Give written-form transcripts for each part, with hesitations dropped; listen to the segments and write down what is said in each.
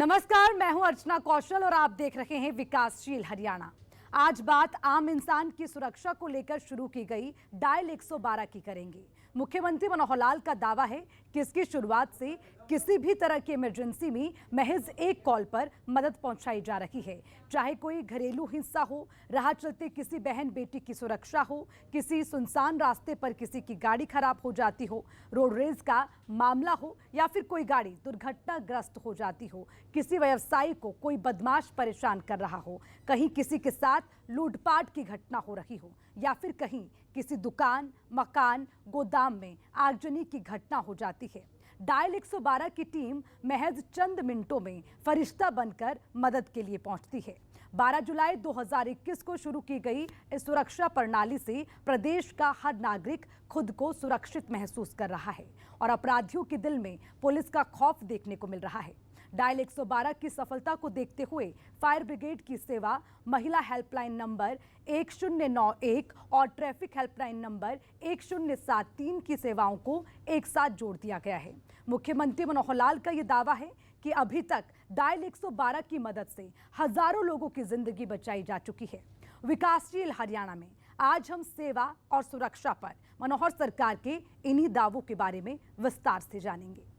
नमस्कार, मैं हूं अर्चना कौशल और आप देख रहे हैं विकासशील हरियाणा। आज बात आम इंसान की सुरक्षा को लेकर शुरू की गई डायल 112 की करेंगे। मुख्यमंत्री मनोहर लाल का दावा है कि इसकी शुरुआत से किसी भी तरह की इमरजेंसी में महज एक कॉल पर मदद पहुंचाई जा रही है। चाहे कोई घरेलू हिंसा हो, राह चलते किसी बहन बेटी की सुरक्षा हो, किसी सुनसान रास्ते पर किसी की गाड़ी खराब हो जाती हो, रोड रेज का मामला हो या फिर कोई गाड़ी दुर्घटनाग्रस्त हो जाती हो, किसी व्यवसायी को कोई बदमाश परेशान कर रहा हो, कहीं किसी के साथ लूटपाट की घटना हो रही हो या फिर कहीं किसी दुकान, मकान, गोदाम में आगजनी की घटना हो जाती है, डायल 112 की टीम महज चंद मिनटों में फरिश्ता बनकर मदद के लिए पहुंचती है। 12 जुलाई 2021 को शुरू की गई इस सुरक्षा प्रणाली से प्रदेश का हर नागरिक खुद को सुरक्षित महसूस कर रहा है और अपराधियों के दिल में पुलिस का खौफ देखने को मिल रहा है। डायल 112 की सफलता को देखते हुए फायर ब्रिगेड की सेवा, महिला हेल्पलाइन नंबर 1091 और ट्रैफिक हेल्पलाइन नंबर 1073 की सेवाओं को एक साथ जोड़ दिया गया है। मुख्यमंत्री मनोहर लाल का यह दावा है कि अभी तक डायल 112 की मदद से हजारों लोगों की जिंदगी बचाई जा चुकी है। विकासशील हरियाणा में आज हम सेवा और सुरक्षा पर मनोहर सरकार के इन्हीं दावों के बारे में विस्तार से जानेंगे।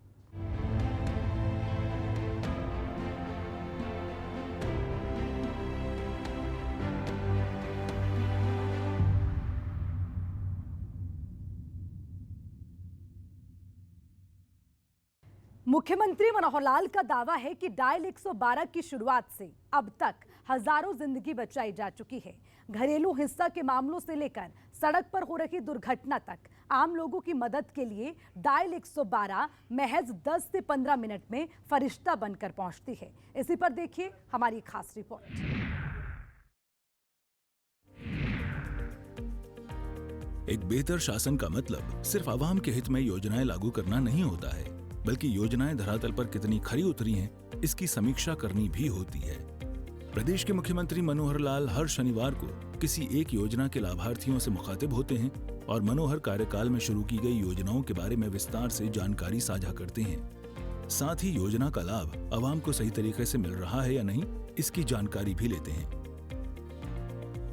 मुख्यमंत्री मनोहर लाल का दावा है कि डायल 112 की शुरुआत से अब तक हजारों जिंदगी बचाई जा चुकी है। घरेलू हिंसा के मामलों से लेकर सड़क पर हो रही दुर्घटना तक आम लोगों की मदद के लिए डायल 112 महज 10 से 15 मिनट में फरिश्ता बनकर पहुंचती है। इसी पर देखिए हमारी खास रिपोर्ट। एक बेहतर शासन का मतलब सिर्फ आवाम के हित में योजनाएं लागू करना नहीं होता है, बल्कि योजनाएं धरातल पर कितनी खरी उतरी हैं, इसकी समीक्षा करनी भी होती है। प्रदेश के मुख्यमंत्री मनोहर लाल हर शनिवार को किसी एक योजना के लाभार्थियों से मुखातिब होते हैं और मनोहर कार्यकाल में शुरू की गई योजनाओं के बारे में विस्तार से जानकारी साझा करते हैं। साथ ही योजना का लाभ आवाम को सही तरीके से मिल रहा है या नहीं, इसकी जानकारी भी लेते हैं।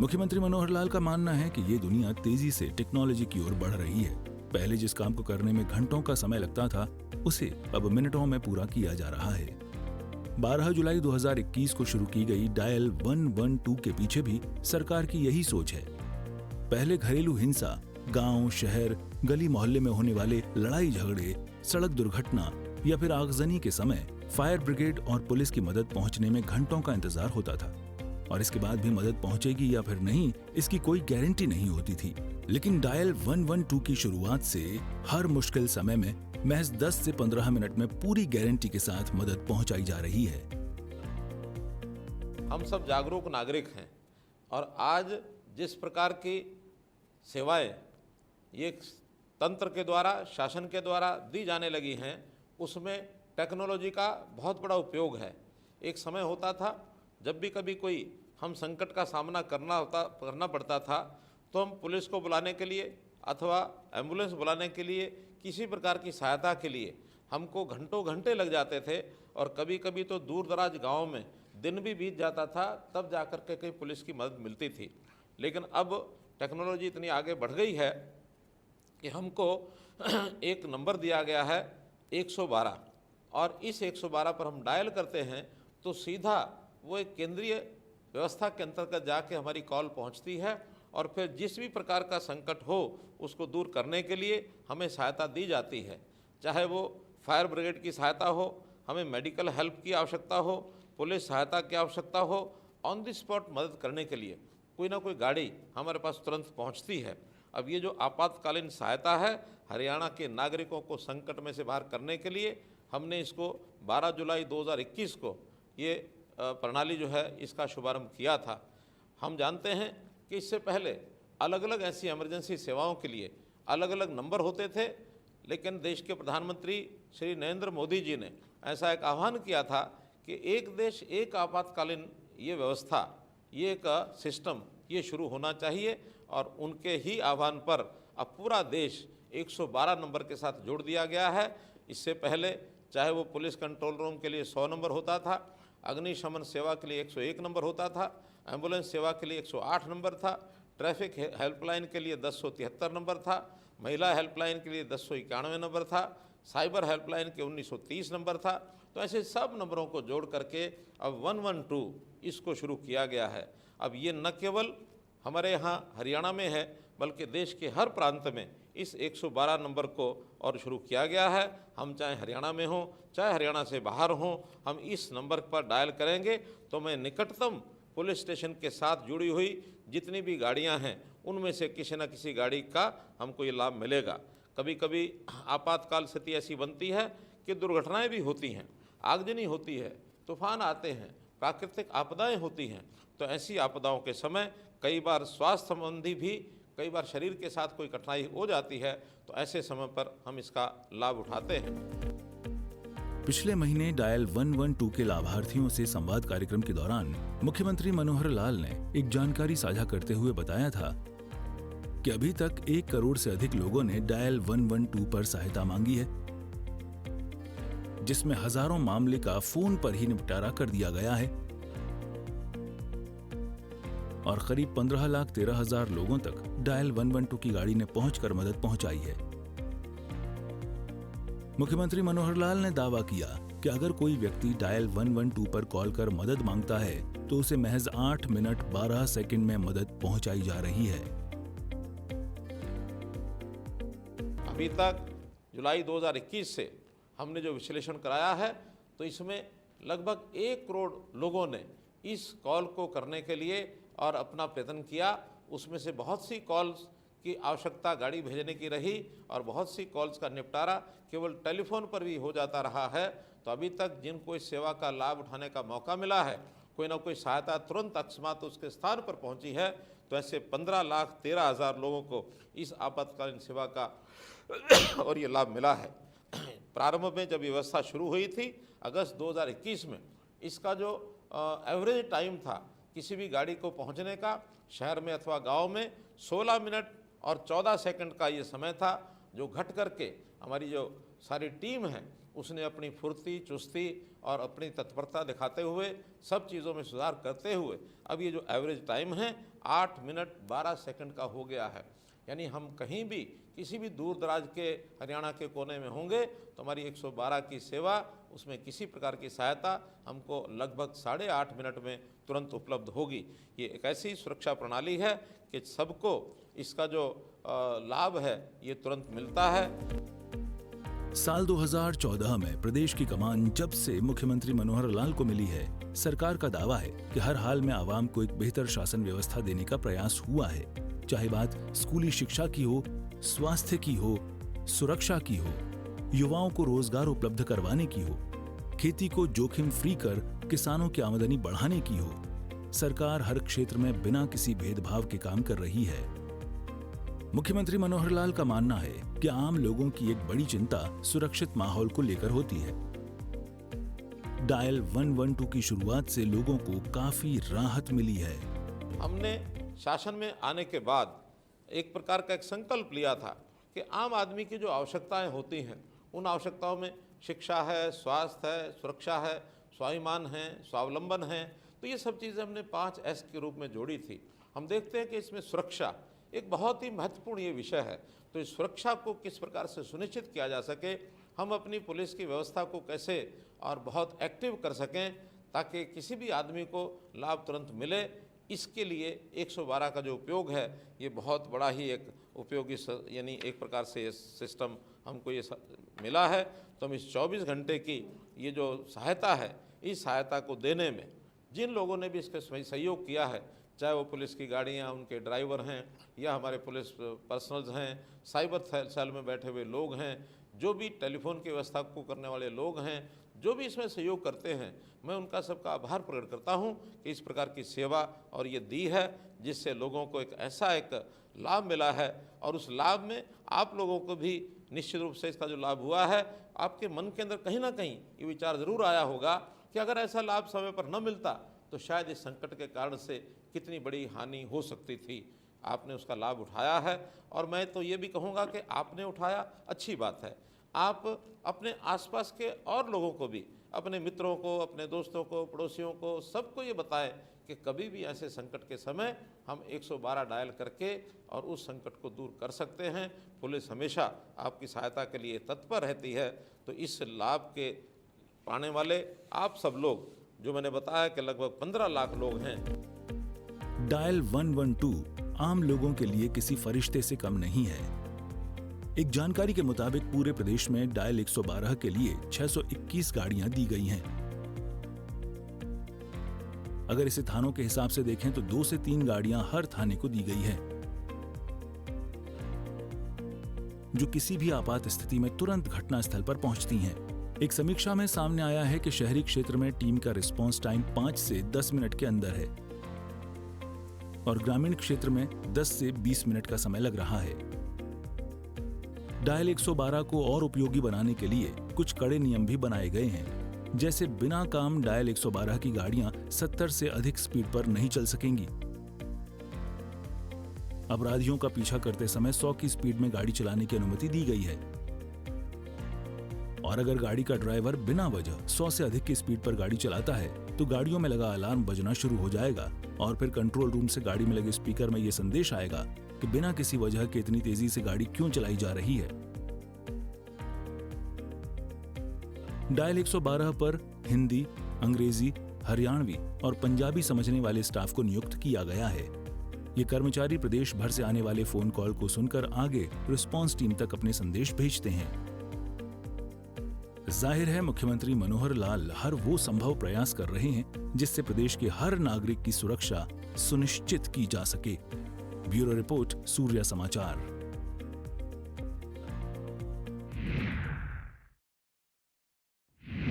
मुख्यमंत्री मनोहर लाल का मानना है कि ये दुनिया तेजी से टेक्नोलॉजी की ओर बढ़ रही है। पहले जिस काम को करने में घंटों का समय लगता था, उसे अब मिनटों में पूरा किया जा रहा है। 12 जुलाई 2021 को शुरू की गई डायल 112 के पीछे भी सरकार की यही सोच है। पहले घरेलू हिंसा, गांव, शहर, गली मोहल्ले में होने वाले लड़ाई झगड़े, सड़क दुर्घटना या फिर आगजनी के समय फायर ब्रिगेड और पुलिस की मदद पहुंचने में घंटों का इंतजार होता था और इसके बाद भी मदद पहुंचेगी या फिर नहीं, इसकी कोई गारंटी नहीं होती थी। लेकिन डायल 112 की शुरुआत से हर मुश्किल समय में महज 10 से 15 मिनट में पूरी गारंटी के साथ मदद पहुंचाई जा रही है। हम सब जागरूक नागरिक हैं और आज जिस प्रकार की सेवाएं ये तंत्र के द्वारा, शासन के द्वारा दी जाने लगी हैं, उसमें टेक्नोलॉजी का बहुत बड़ा उपयोग है। एक समय होता था जब भी कभी कोई हम संकट का सामना करना पड़ता था तो हम पुलिस को बुलाने के लिए अथवा एम्बुलेंस बुलाने के लिए, किसी प्रकार की सहायता के लिए हमको घंटों घंटे लग जाते थे और कभी कभी तो दूर दराज गाँव में दिन भी बीत जाता था, तब जाकर के कहीं पुलिस की मदद मिलती थी। लेकिन अब टेक्नोलॉजी इतनी आगे बढ़ गई है कि हमको एक नंबर दिया गया है 112 और इस 112 पर हम डायल करते हैं तो सीधा वो एक केंद्रीय व्यवस्था के अंतर्गत जाके हमारी कॉल पहुंचती है और फिर जिस भी प्रकार का संकट हो उसको दूर करने के लिए हमें सहायता दी जाती है। चाहे वो फायर ब्रिगेड की सहायता हो, हमें मेडिकल हेल्प की आवश्यकता हो, पुलिस सहायता की आवश्यकता हो, ऑन द स्पॉट मदद करने के लिए कोई ना कोई गाड़ी हमारे पास तुरंत पहुंचती है। अब ये जो आपातकालीन सहायता है, हरियाणा के नागरिकों को संकट में से बाहर करने के लिए हमने इसको 12 जुलाई 2021 को ये प्रणाली जो है इसका शुभारंभ किया था। हम जानते हैं कि इससे पहले अलग अलग ऐसी इमरजेंसी सेवाओं के लिए अलग अलग नंबर होते थे, लेकिन देश के प्रधानमंत्री श्री नरेंद्र मोदी जी ने ऐसा एक आह्वान किया था कि एक देश एक आपातकालीन ये व्यवस्था, ये एक सिस्टम ये शुरू होना चाहिए और उनके ही आह्वान पर अब पूरा देश 112 नंबर के साथ जोड़ दिया गया है। इससे पहले चाहे वो पुलिस कंट्रोल रूम के लिए 100 नंबर होता था, अग्निशमन सेवा के लिए 101 नंबर होता था, एम्बुलेंस सेवा के लिए 108 नंबर था, ट्रैफिक हेल्पलाइन के लिए 1073 नंबर था, महिला हेल्पलाइन के लिए 1091 नंबर था, साइबर हेल्पलाइन के 1930 नंबर था। तो ऐसे सब नंबरों को जोड़ करके अब 112 इसको शुरू किया गया है। अब ये न केवल हमारे यहाँ हरियाणा में है बल्कि देश के हर प्रांत में इस 112 नंबर को और शुरू किया गया है। हम चाहे हरियाणा में हों चाहे हरियाणा से बाहर हों, हम इस नंबर पर डायल करेंगे तो मैं निकटतम पुलिस स्टेशन के साथ जुड़ी हुई जितनी भी गाड़ियां हैं उनमें से किसी न किसी गाड़ी का हमको ये लाभ मिलेगा। कभी कभी आपातकाल स्थिति ऐसी बनती है कि दुर्घटनाएं भी होती हैं, आगजनी होती है, तूफान आते हैं, प्राकृतिक आपदाएं होती हैं। तो ऐसी आपदाओं के समय कई बार स्वास्थ्य संबंधी भी कई बार शरीर के साथ कोई कठिनाई हो जाती है, तो ऐसे समय पर हम इसका लाभ उठाते हैं। पिछले महीने डायल 112 के लाभार्थियों से संवाद कार्यक्रम के दौरान मुख्यमंत्री मनोहर लाल ने एक जानकारी साझा करते हुए बताया था कि अभी तक 1 करोड़ से अधिक लोगों ने डायल 112 पर सहायता मांगी है, जिसमें हजारों मामले का फोन पर ही निपटारा कर दिया गया है और करीब 15,13,000 लोगों तक डायल 112 की गाड़ी ने पहुंचकर मदद पहुंचाई है। मुख्यमंत्री मनोहर लाल ने दावा किया कि अगर कोई व्यक्ति डायल 112 पर कॉल कर मदद मांगता है तो उसे महज 8 मिनट 12 सेकंड में मदद पहुंचाई जा रही है। अभी तक जुलाई 2021 से हमने जो विश्लेषण कराया है तो इसमें लगभग 1 करोड़ लोगों ने इस कॉल को करने के लिए और अपना प्रयत्न किया। उसमें से बहुत सी कॉल्स की आवश्यकता गाड़ी भेजने की रही और बहुत सी कॉल्स का निपटारा केवल टेलीफोन पर भी हो जाता रहा है। तो अभी तक जिनको इस सेवा का लाभ उठाने का मौका मिला है, कोई ना कोई सहायता तुरंत अकस्मात उसके स्थान पर पहुंची है, तो ऐसे 15,13,000 लोगों को इस आपातकालीन सेवा का और ये लाभ मिला है। प्रारंभ में जब व्यवस्था शुरू हुई थी अगस्त 2021 में, इसका जो एवरेज टाइम था किसी भी गाड़ी को पहुंचने का शहर में अथवा गांव में 16 मिनट और 14 सेकंड का ये समय था, जो घट करके हमारी जो सारी टीम है उसने अपनी फुर्ती चुस्ती और अपनी तत्परता दिखाते हुए सब चीज़ों में सुधार करते हुए अब ये जो एवरेज टाइम है 8 मिनट 12 सेकंड का हो गया है। यानी हम कहीं भी किसी भी दूर दराज के हरियाणा के कोने में होंगे तो हमारी 112 की सेवा, उसमें किसी प्रकार की सहायता हमको लगभग 8.5 मिनट में तुरंत उपलब्ध होगी। ये एक ऐसी सुरक्षा प्रणाली है कि सबको इसका जो लाभ है ये तुरंत मिलता है। साल 2014 में प्रदेश की कमान जब से मुख्यमंत्री मनोहर लाल को मिली है, सरकार का दावा है कि हर हाल में आवाम को एक बेहतर शासन व्यवस्था देने का प्रयास हुआ है। चाहे बात स्कूली शिक्षा की हो, स्वास्थ्य की हो, सुरक्षा की हो, युवाओं को रोजगार उपलब्ध करवाने की हो, खेती को जोखिम फ्री कर किसानों की आमदनी बढ़ाने की हो, सरकार हर क्षेत्र में बिना किसी भेदभाव के काम कर रही है। मुख्यमंत्री मनोहर लाल का मानना है कि आम लोगों की एक बड़ी चिंता सुरक्षित माहौल को लेकर होती है। डायल 112 की शुरुआत से लोगों को काफी राहत मिली है। हमने शासन में आने के बाद एक प्रकार का एक संकल्प लिया था कि आम आदमी की जो आवश्यकताएं होती हैं उन आवश्यकताओं में शिक्षा है, स्वास्थ्य है, सुरक्षा है, स्वाभिमान है, स्वावलंबन है, तो ये सब चीज़ें हमने 5S के रूप में जोड़ी थी। हम देखते हैं कि इसमें सुरक्षा एक बहुत ही महत्वपूर्ण ये विषय है। तो इस सुरक्षा को किस प्रकार से सुनिश्चित किया जा सके, हम अपनी पुलिस की व्यवस्था को कैसे और बहुत एक्टिव कर सकें ताकि किसी भी आदमी को लाभ तुरंत मिले, इसके लिए 112 का जो उपयोग है ये बहुत बड़ा ही एक उपयोगी यानी एक प्रकार से ये सिस्टम हमको ये मिला है। तो हम इस 24 घंटे की ये जो सहायता है, इस सहायता को देने में जिन लोगों ने भी इसके सहयोग किया है, चाहे वो पुलिस की गाड़ियाँ, उनके ड्राइवर हैं या हमारे पुलिस पर्सनल्स हैं, साइबर सेल में बैठे हुए लोग हैं, जो भी टेलीफोन की व्यवस्था को करने वाले लोग हैं, जो भी इसमें सहयोग करते हैं, मैं उनका सबका आभार प्रकट करता हूं कि इस प्रकार की सेवा और ये दी है जिससे लोगों को एक ऐसा एक लाभ मिला है। और उस लाभ में आप लोगों को भी निश्चित रूप से इसका जो लाभ हुआ है, आपके मन के अंदर कहीं ना कहीं ये विचार ज़रूर आया होगा कि अगर ऐसा लाभ समय पर न मिलता तो शायद इस संकट के कारण से कितनी बड़ी हानि हो सकती थी। आपने उसका लाभ उठाया है और मैं तो ये भी कहूँगा कि आपने उठाया, अच्छी बात है। आप अपने आसपास के और लोगों को भी, अपने मित्रों को, अपने दोस्तों को, पड़ोसियों को, सबको ये बताएं कि कभी भी ऐसे संकट के समय हम 112 डायल करके और उस संकट को दूर कर सकते हैं। पुलिस हमेशा आपकी सहायता के लिए तत्पर रहती है। तो इस लाभ के पाने वाले आप सब लोग, जो मैंने बताया कि लगभग 15 लाख लोग हैं। डायल 112 आम लोगों के लिए किसी फरिश्ते से कम नहीं है। एक जानकारी के मुताबिक पूरे प्रदेश में डायल 112 के लिए 621 गाड़ियां दी गई हैं। अगर इसे थानों के हिसाब से देखें तो 2 से 3 गाड़ियां हर थाने को दी गई हैं, जो किसी भी आपात स्थिति में तुरंत घटनास्थल पर पहुंचती हैं। एक समीक्षा में सामने आया है कि शहरी क्षेत्र में टीम का रिस्पांस टाइम 5 से 10 मिनट के अंदर है और ग्रामीण क्षेत्र में 10 से 20 मिनट का समय लग रहा है। डायल 112 को और उपयोगी बनाने के लिए कुछ कड़े नियम भी बनाए गए हैं, जैसे बिना काम डायल 112 की गाड़ियां 70 से अधिक स्पीड पर नहीं चल सकेंगी। अपराधियों का पीछा करते समय 100 की स्पीड में गाड़ी चलाने की अनुमति दी गई है और अगर गाड़ी का ड्राइवर बिना वजह 100 से अधिक की स्पीड पर गाड़ी चलाता है तो गाड़ियों में लगा अलार्म बजना शुरू हो जाएगा और फिर कंट्रोल रूम से गाड़ी में लगे स्पीकर में यह संदेश आएगा कि बिना किसी वजह के इतनी तेजी से गाड़ी क्यों चलाई जा रही है। डायल 112 पर हिंदी, अंग्रेजी, हरियाणवी और पंजाबी समझने वाले स्टाफ को नियुक्त किया गया है। ये कर्मचारी प्रदेश भर से आने वाले फोन कॉल को सुनकर आगे रिस्पांस टीम तक अपने संदेश भेजते हैं। जाहिर है मुख्यमंत्री मनोहर लाल हर वो संभव प्रयास कर रहे हैं जिससे प्रदेश के हर नागरिक की सुरक्षा सुनिश्चित की जा सके। ब्यूरो रिपोर्ट, सूर्या समाचार।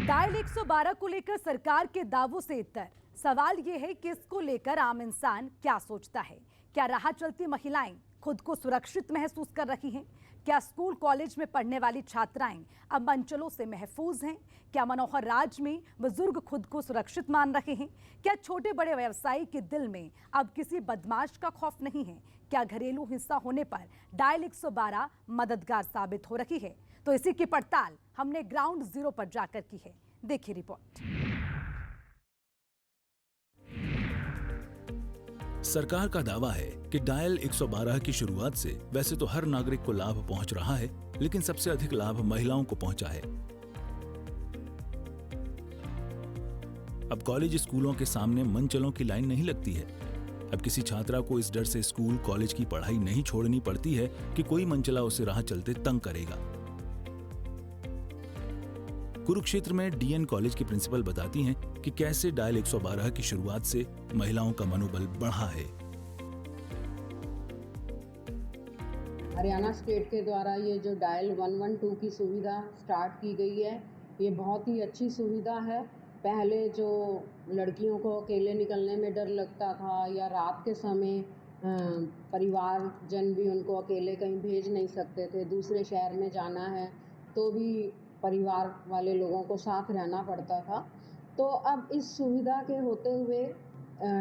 डायल 112 को लेकर सरकार के दावों से इतर सवाल ये है कि इसको लेकर आम इंसान क्या सोचता है। क्या राह चलती महिलाएं खुद को सुरक्षित महसूस कर रही हैं? क्या स्कूल कॉलेज में पढ़ने वाली छात्राएं अब मंचलों से महफूज हैं? क्या मनोहर राज में बुजुर्ग खुद को सुरक्षित मान रहे हैं? क्या छोटे बड़े व्यवसायी के दिल में अब किसी बदमाश का खौफ नहीं है? क्या घरेलू हिंसा होने पर डायल 112 मददगार साबित हो रही है? तो इसी की पड़ताल हमने ग्राउंड जीरो पर जाकर की है। देखिए रिपोर्ट। सरकार का दावा है कि डायल 112 की शुरुआत से वैसे तो हर नागरिक को लाभ पहुंच रहा है, लेकिन सबसे अधिक लाभ महिलाओं को पहुंचा है। अब कॉलेज स्कूलों के सामने मंचलों की लाइन नहीं लगती है। अब किसी छात्रा को इस डर से स्कूल कॉलेज की पढ़ाई नहीं छोड़नी पड़ती है कि कोई मंचला उसे राह चलते तंग करेगा। कुरुक्षेत्र में डीएन कॉलेज की प्रिंसिपल बताती हैं कि कैसे डायल 112 की शुरुआत से महिलाओं का मनोबल बढ़ा है। हरियाणा स्टेट के द्वारा ये जो डायल 112 की सुविधा स्टार्ट की गई है, ये बहुत ही अच्छी सुविधा है। पहले जो लड़कियों को अकेले निकलने में डर लगता था या रात के समय परिवारजन भी उनको अकेले कहीं भेज नहीं सकते थे, दूसरे शहर में जाना है तो भी परिवार वाले लोगों को साथ रहना पड़ता था। तो अब इस सुविधा के होते हुए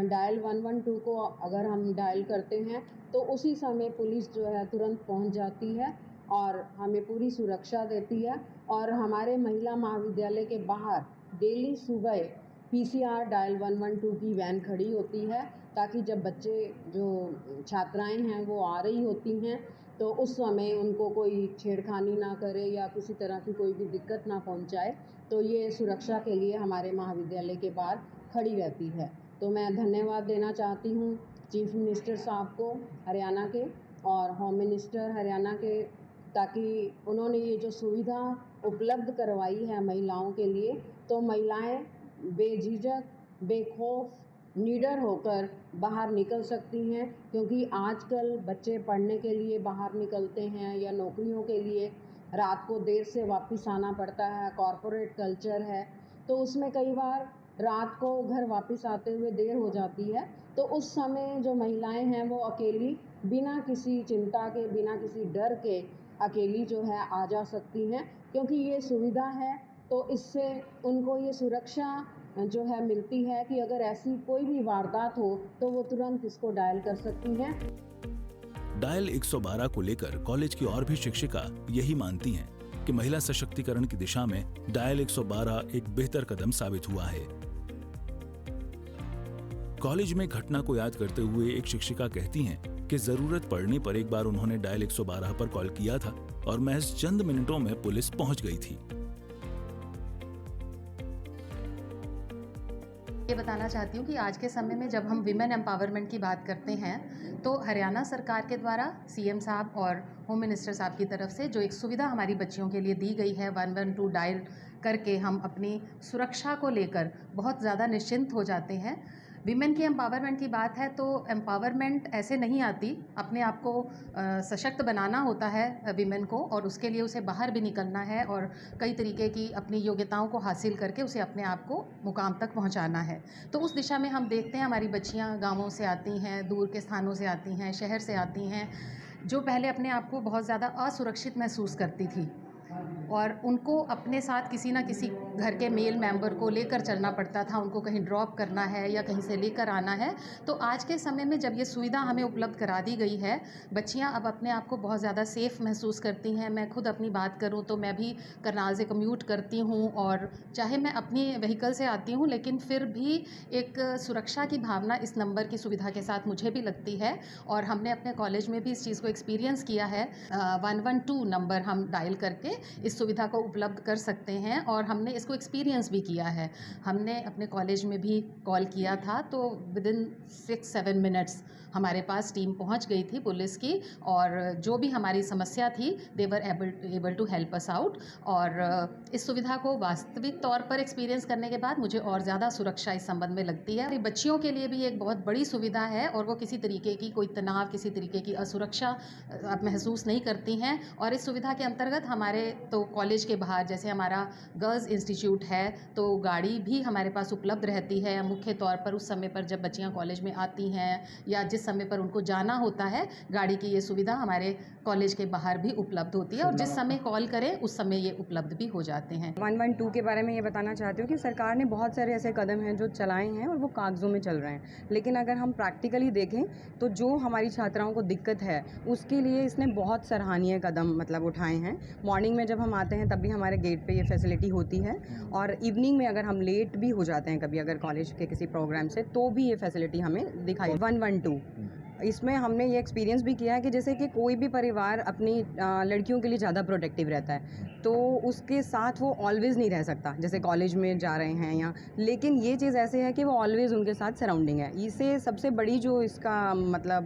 डायल 112 को अगर हम डायल करते हैं तो उसी समय पुलिस जो है तुरंत पहुंच जाती है और हमें पूरी सुरक्षा देती है। और हमारे महिला महाविद्यालय के बाहर डेली सुबह पीसीआर डायल 112 की वैन खड़ी होती है, ताकि जब बच्चे जो छात्राएं हैं वो आ रही होती हैं तो उस समय उनको कोई छेड़खानी ना करे या किसी तरह की कोई भी दिक्कत ना पहुंचाए। तो ये सुरक्षा के लिए हमारे महाविद्यालय के बाहर खड़ी रहती है। तो मैं धन्यवाद देना चाहती हूँ चीफ मिनिस्टर साहब को हरियाणा के और होम मिनिस्टर हरियाणा के, ताकि उन्होंने ये जो सुविधा उपलब्ध करवाई है महिलाओं के लिए, तो महिलाएं बेझिझक, बेखौफ, निडर होकर बाहर निकल सकती हैं। क्योंकि आजकल बच्चे पढ़ने के लिए बाहर निकलते हैं या नौकरियों के लिए रात को देर से वापस आना पड़ता है, कॉरपोरेट कल्चर है, तो उसमें कई बार रात को घर वापस आते हुए देर हो जाती है। तो उस समय जो महिलाएं हैं वो अकेली, बिना किसी चिंता के, बिना किसी डर के अकेली जो है आ जा सकती हैं। क्योंकि ये सुविधा है तो इससे उनको ये सुरक्षा जो है मिलती है कि अगर ऐसी कोई भी वारदात हो तो वो तुरंत इसको डायल कर सकती हैं। डायल 112 को लेकर कॉलेज की और भी शिक्षिका यही मानती हैं कि महिला सशक्तिकरण की दिशा में डायल 112 एक बेहतर कदम साबित हुआ है। कॉलेज में घटना को याद करते हुए एक शिक्षिका कहती हैं कि जरूरत पड़ने पर एक बार उन्होंने डायल 112 पर कॉल किया था और महज चंद मिनटों में पुलिस पहुंच गई थी। ये बताना चाहती हूँ कि आज के समय में जब हम विमेन एम्पावरमेंट की बात करते हैं तो हरियाणा सरकार के द्वारा सीएम साहब और होम मिनिस्टर साहब की तरफ से जो एक सुविधा हमारी बच्चियों के लिए दी गई है 112 डायल करके हम अपनी सुरक्षा को लेकर बहुत ज़्यादा निश्चिंत हो जाते हैं। विमेन की एम्पावरमेंट की बात है तो एम्पावरमेंट ऐसे नहीं आती, अपने आप को सशक्त बनाना होता है विमेन को, और उसके लिए उसे बाहर भी निकलना है और कई तरीके की अपनी योग्यताओं को हासिल करके उसे अपने आप को मुकाम तक पहुंचाना है। तो उस दिशा में हम देखते हैं हमारी बच्चियां गांवों से आती हैं, दूर के स्थानों से आती हैं, शहर से आती हैं, जो पहले अपने आप को बहुत ज़्यादा असुरक्षित महसूस करती थी और उनको अपने साथ किसी ना किसी घर के मेल मेंबर को लेकर चलना पड़ता था, उनको कहीं ड्रॉप करना है या कहीं से लेकर आना है। तो आज के समय में जब ये सुविधा हमें उपलब्ध करा दी गई है, बच्चियां अब अपने आप को बहुत ज़्यादा सेफ़ महसूस करती हैं। मैं खुद अपनी बात करूं तो मैं भी करनाल से कम्यूट करती हूं और चाहे मैं अपनी व्हीकल से आती हूं, लेकिन फिर भी एक सुरक्षा की भावना इस नंबर की सुविधा के साथ मुझे भी लगती है और हमने अपने कॉलेज में भी इस चीज़ को एक्सपीरियंस किया है। 112 नंबर हम डायल करके इस सुविधा को उपलब्ध कर सकते हैं और हमने इसको एक्सपीरियंस भी किया है। हमने अपने कॉलेज में भी कॉल किया था तो विदिन 6-7 मिनट्स हमारे पास टीम पहुंच गई थी पुलिस की और जो भी हमारी समस्या थी they were able to help us out. और इस सुविधा को वास्तविक तौर पर एक्सपीरियंस करने के बाद मुझे और ज़्यादा सुरक्षा इस संबंध में लगती है। हमारी बच्चियों के लिए भी एक बहुत बड़ी सुविधा है और वो किसी तरीके की कोई तनाव, किसी तरीके की असुरक्षा अब महसूस नहीं करती हैं। और इस सुविधा के अंतर्गत हमारे तो कॉलेज के बाहर जैसे हमारा गर्ल्स इंस्टीट्यूट है तो गाड़ी भी हमारे पास उपलब्ध रहती है। मुख्य तौर पर उस समय पर जब बच्चियां कॉलेज में आती हैं या जिस समय पर उनको जाना होता है, गाड़ी की ये सुविधा हमारे कॉलेज के बाहर भी उपलब्ध होती है और जिस समय कॉल करें उस समय ये उपलब्ध भी हो जाते हैं। 112 के बारे में ये बताना चाहती हूँ कि सरकार ने बहुत सारे ऐसे कदम हैं जो चलाए हैं और वो कागज़ों में चल रहे हैं, लेकिन अगर हम प्रैक्टिकली देखें तो जो हमारी छात्राओं को दिक्कत है उसके लिए इसने बहुत सराहनीय कदम उठाए हैं। मॉर्निंग में जब हम आते हैं तब भी हमारे गेट पे ये फैसिलिटी होती है और इवनिंग में अगर हम लेट भी हो जाते हैं कभी अगर कॉलेज के किसी प्रोग्राम से तो भी ये फैसिलिटी हमें दिखाई। 112 इसमें हमने ये एक्सपीरियंस भी किया है कि जैसे कि कोई भी परिवार अपनी लड़कियों के लिए ज़्यादा प्रोटेक्टिव रहता है तो उसके साथ वो ऑलवेज़ नहीं रह सकता, जैसे कॉलेज में जा रहे हैं या, लेकिन ये चीज़ ऐसे है कि वो ऑलवेज़ उनके साथ सराउंडिंग है। इसे सबसे बड़ी जो इसका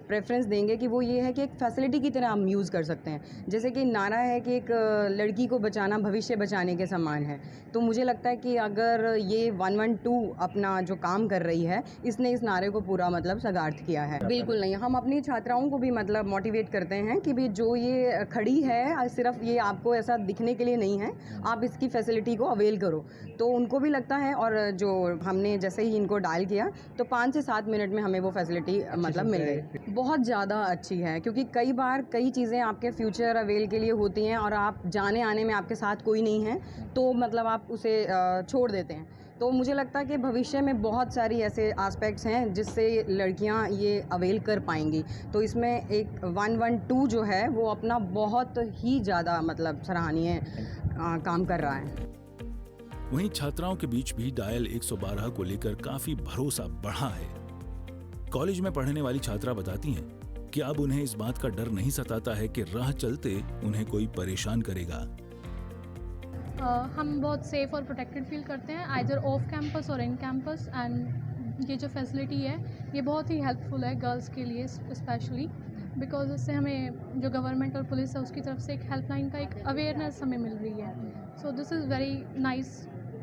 प्रेफरेंस देंगे कि वो ये है कि एक फैसिलिटी की तरह हम यूज़ कर सकते हैं। जैसे कि नारा है कि एक लड़की को बचाना भविष्य बचाने के समान है, तो मुझे लगता है कि अगर ये 112 अपना जो काम कर रही है इसने इस नारे को पूरा सगार्थ किया है। बिल्कुल नहीं, हम अपनी छात्राओं को भी मोटिवेट करते हैं कि भी जो ये खड़ी है सिर्फ ये आपको ऐसा दिखने के लिए नहीं है, आप इसकी फैसिलिटी को अवेल करो, तो उनको भी लगता है। और जो हमने जैसे ही इनको डायल किया तो 5 से 7 मिनट में हमें वो फैसिलिटी मिल गई। बहुत ज़्यादा अच्छी है क्योंकि कई बार कई चीज़ें आपके फ्यूचर अवेल के लिए होती हैं और आप जाने आने में आपके साथ कोई नहीं है तो आप उसे छोड़ देते हैं। तो मुझे लगता है कि भविष्य में बहुत सारी ऐसे एस्पेक्ट्स हैं जिससे लड़कियां ये अवेल कर पाएंगी। तो इसमें एक 112 जो है वो अपना बहुत ही ज़्यादा सराहनीय काम कर रहा है। वहीं छात्राओं के बीच भी डायल 112 को लेकर काफी भरोसा बढ़ा है। कॉलेज में पढ़ने वाली छात्रा बताती हैं कि अब उन्हें इस बात का डर नहीं सताता है कि राह चलते उन्हें कोई परेशान करेगा। हम बहुत सेफ़ और प्रोटेक्टेड फील करते हैं आइदर ऑफ कैंपस और इन कैंपस। एंड ये जो फैसिलिटी है ये बहुत ही हेल्पफुल है गर्ल्स के लिए स्पेशली, बिकॉज इससे हमें जो गवर्नमेंट और पुलिस है उसकी तरफ से एक हेल्पलाइन का एक अवेयरनेस हमें मिल रही है। So this is very nice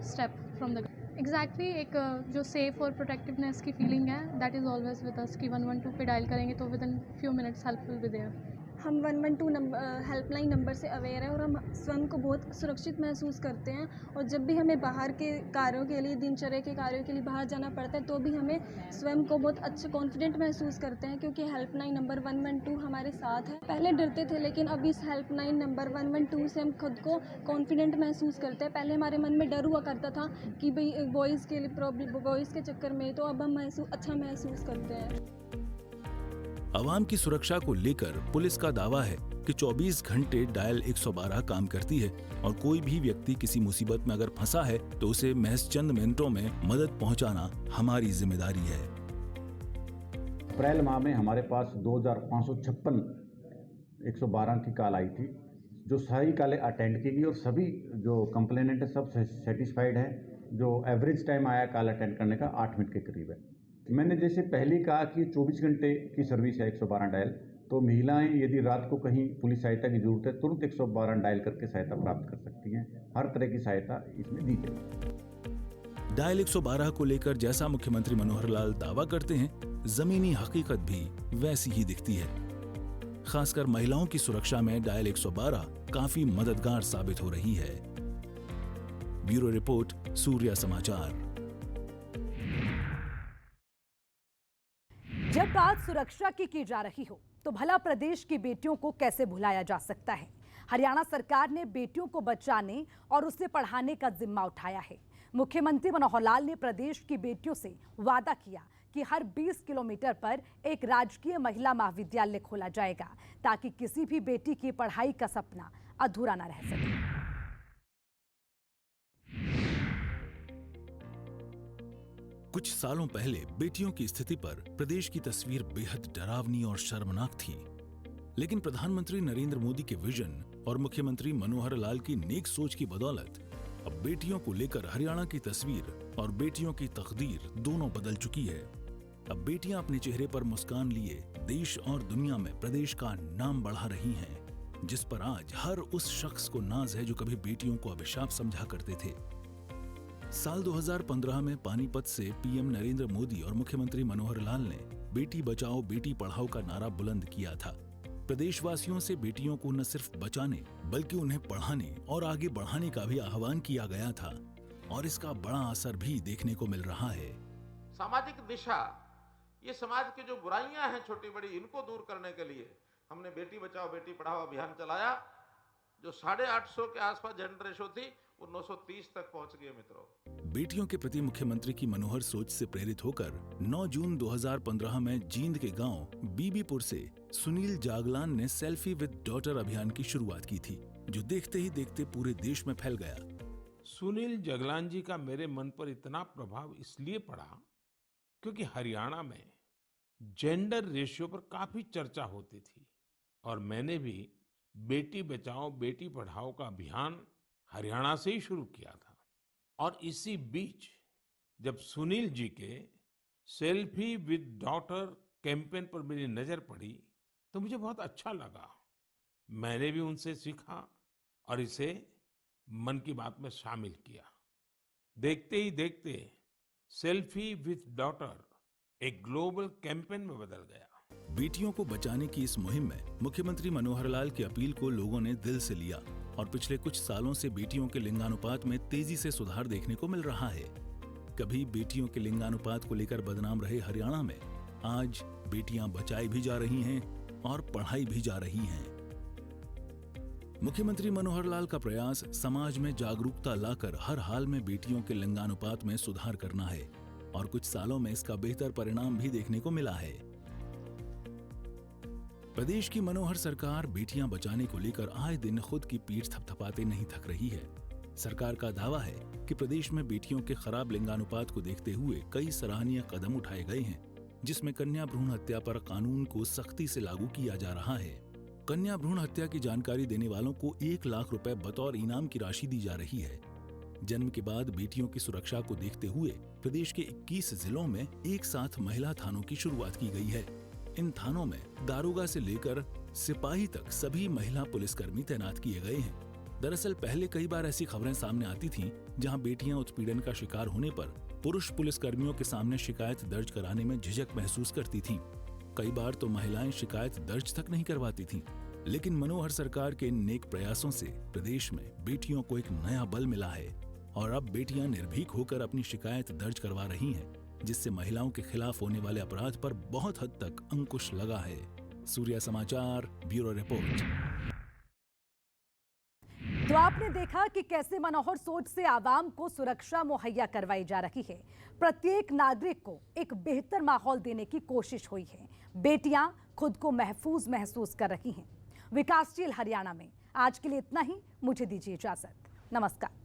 step from the exactly एक जो सेफ़ और प्रोटेक्टिवनेस की फीलिंग है that is always with us कि 112 पे डायल करेंगे तो within few minutes help will be there. हम 112 हेल्पलाइन नंबर से अवेयर हैं और हम स्वयं को बहुत सुरक्षित महसूस करते हैं। और जब भी हमें बाहर के कार्यों के लिए, दिनचर्या के कार्यों के लिए बाहर जाना पड़ता है तो भी हमें स्वयं को बहुत अच्छा कॉन्फिडेंट महसूस करते हैं क्योंकि हेल्पलाइन नंबर 112 हमारे साथ है। पहले डरते थे लेकिन अब इस हेल्पलाइन नंबर 112 से हम खुद को कॉन्फिडेंट महसूस करते हैं। पहले हमारे मन में डर हुआ करता था कि भाई बॉयज़ के लिए प्रॉब्लम, बॉयज़ के चक्कर में, तो अब हम अच्छा महसूस करते हैं। आवाम की सुरक्षा को लेकर पुलिस का दावा है कि 24 घंटे डायल 112 काम करती है और कोई भी व्यक्ति किसी मुसीबत में अगर फंसा है तो उसे महज चंद मिनटों में मदद पहुंचाना हमारी जिम्मेदारी है। अप्रैल माह में हमारे पास 2556 112 की कॉल आई थी, जो सारी कॉलें अटेंड की गई और सभी जो कंप्लेनेंट है सब सेटिस्फाइड है। जो एवरेज टाइम आया कॉल अटेंड करने का 8 मिनट के करीब है। मैंने जैसे पहले कहा कि 24 घंटे की सर्विस है 112 डायल, तो महिलाएं यदि रात को कहीं पुलिस सहायता की जरूरत है तुरंत 112 डायल करके सहायता प्राप्त कर सकती हैं। हर तरह की सहायता इसमें दी जाएगी। डायल 112 को लेकर जैसा मुख्यमंत्री मनोहर लाल दावा करते हैं, जमीनी हकीकत भी वैसी ही दिखती है। खासकर महिलाओं की सुरक्षा में डायल 112 काफी मददगार साबित हो रही है। ब्यूरो रिपोर्ट, सूर्या समाचार। जब बात सुरक्षा की जा रही हो तो भला प्रदेश की बेटियों को कैसे भुलाया जा सकता है। हरियाणा सरकार ने बेटियों को बचाने और उसे पढ़ाने का जिम्मा उठाया है। मुख्यमंत्री मनोहर लाल ने प्रदेश की बेटियों से वादा किया कि हर 20 किलोमीटर पर एक राजकीय महिला महाविद्यालय खोला जाएगा ताकि किसी भी बेटी की पढ़ाई का सपना अधूरा न रह सके। कुछ सालों पहले बेटियों की स्थिति पर प्रदेश की तस्वीर बेहद डरावनी और शर्मनाक थी, लेकिन प्रधानमंत्री नरेंद्र मोदी के विजन और मुख्यमंत्री मनोहर लाल की नेक सोच की बदौलत अब बेटियों को लेकर हरियाणा की तस्वीर और बेटियों की तकदीर दोनों बदल चुकी है। अब बेटियां अपने चेहरे पर मुस्कान लिए देश और दुनिया में प्रदेश का नाम बढ़ा रही हैं, जिस पर आज हर उस शख्स को नाज है जो कभी बेटियों को अभिशाप समझा करते थे। साल 2015 में पानीपत से पीएम नरेंद्र मोदी और मुख्यमंत्री मनोहर लाल ने बेटी बचाओ बेटी पढ़ाओ का नारा बुलंद किया था। प्रदेशवासियों से बेटियों को न सिर्फ बचाने बल्कि उन्हें पढ़ाने और आगे बढ़ाने का भी आह्वान किया गया था और इसका बड़ा असर भी देखने को मिल रहा है। सामाजिक दिशा, ये समाज की जो बुराइयां हैं छोटी बड़ी, इनको दूर करने के लिए हमने बेटी बचाओ बेटी पढ़ाओ अभियान चलाया। जो 850 के आसपास जेंडर रेशो थी वो 930 तक पहुंच गई। मित्रों, बेटियों के प्रति मुख्यमंत्री की मनोहर सोच से प्रेरित होकर 9 जून 2015 में जींद के गांव बीबीपुर से सुनील जागलान ने सेल्फी विद डॉटर अभियान की शुरुआत की थी, जो देखते ही देखते पूरे देश में फैल गया। सुनील जागलान जी का मेरे मन पर इतना प्रभाव इसलिए पड़ा क्योंकि हरियाणा में जेंडर रेशियो पर काफी चर्चा होती थी और मैंने भी बेटी बचाओ बेटी पढ़ाओ का अभियान हरियाणा से ही शुरू किया था। और इसी बीच जब सुनील जी के सेल्फी विद डॉटर कैंपेन पर मेरी नजर पड़ी तो मुझे बहुत अच्छा लगा। मैंने भी उनसे सीखा और इसे मन की बात में शामिल किया। देखते ही देखते सेल्फी विद डॉटर एक ग्लोबल कैंपेन में बदल गया। बेटियों को बचाने की इस मुहिम में मुख्यमंत्री मनोहर लाल की अपील को लोगों ने दिल से लिया और पिछले कुछ सालों से बेटियों के लिंगानुपात में तेजी से सुधार देखने को मिल रहा है। कभी बेटियों के लिंगानुपात को लेकर बदनाम रहे हरियाणा में आज बेटियां बचाई भी जा रही हैं और पढ़ाई भी जा रही हैं। मुख्यमंत्री मनोहर लाल का प्रयास समाज में जागरूकता लाकर हर हाल में बेटियों के लिंगानुपात में सुधार करना है और कुछ सालों में इसका बेहतर परिणाम भी देखने को मिला है। प्रदेश की मनोहर सरकार बेटियां बचाने को लेकर आए दिन खुद की पीठ थपथपाते नहीं थक रही है। सरकार का दावा है कि प्रदेश में बेटियों के खराब लिंगानुपात को देखते हुए कई सराहनीय कदम उठाए गए हैं, जिसमें कन्या भ्रूण हत्या पर कानून को सख्ती से लागू किया जा रहा है। कन्या भ्रूण हत्या की जानकारी देने वालों को 1 लाख रुपए बतौर इनाम की राशि दी जा रही है। जन्म के बाद बेटियों की सुरक्षा को देखते हुए प्रदेश के 21 जिलों में एक साथ महिला थानों की शुरुआत की गई है। इन थानों में दारोगा से लेकर सिपाही तक सभी महिला पुलिसकर्मी तैनात किए गए हैं। दरअसल पहले कई बार ऐसी खबरें सामने आती थीं, जहां बेटियां उत्पीड़न का शिकार होने पर पुरुष पुलिसकर्मियों के सामने शिकायत दर्ज कराने में झिझक महसूस करती थीं। कई बार तो महिलाएं शिकायत दर्ज तक नहीं करवाती थीं। लेकिन मनोहर सरकार के इन नेक प्रयासों से प्रदेश में बेटियों को एक नया बल मिला है और अब बेटियां निर्भीक होकर अपनी शिकायत दर्ज करवा रही हैं, जिससे महिलाओं के खिलाफ होने वाले अपराध पर बहुत हद तक अंकुश लगा है। सूर्या समाचार, ब्यूरो रिपोर्ट। तो आपने देखा कि कैसे मनोहर सोच से आवाम को सुरक्षा मुहैया करवाई जा रही है। प्रत्येक नागरिक को एक बेहतर माहौल देने की कोशिश हुई है। बेटियां खुद को महफूज महसूस कर रही हैं। विकासशील हरियाणा में आज के लिए इतना ही। मुझे दीजिए इजाजत। नमस्कार।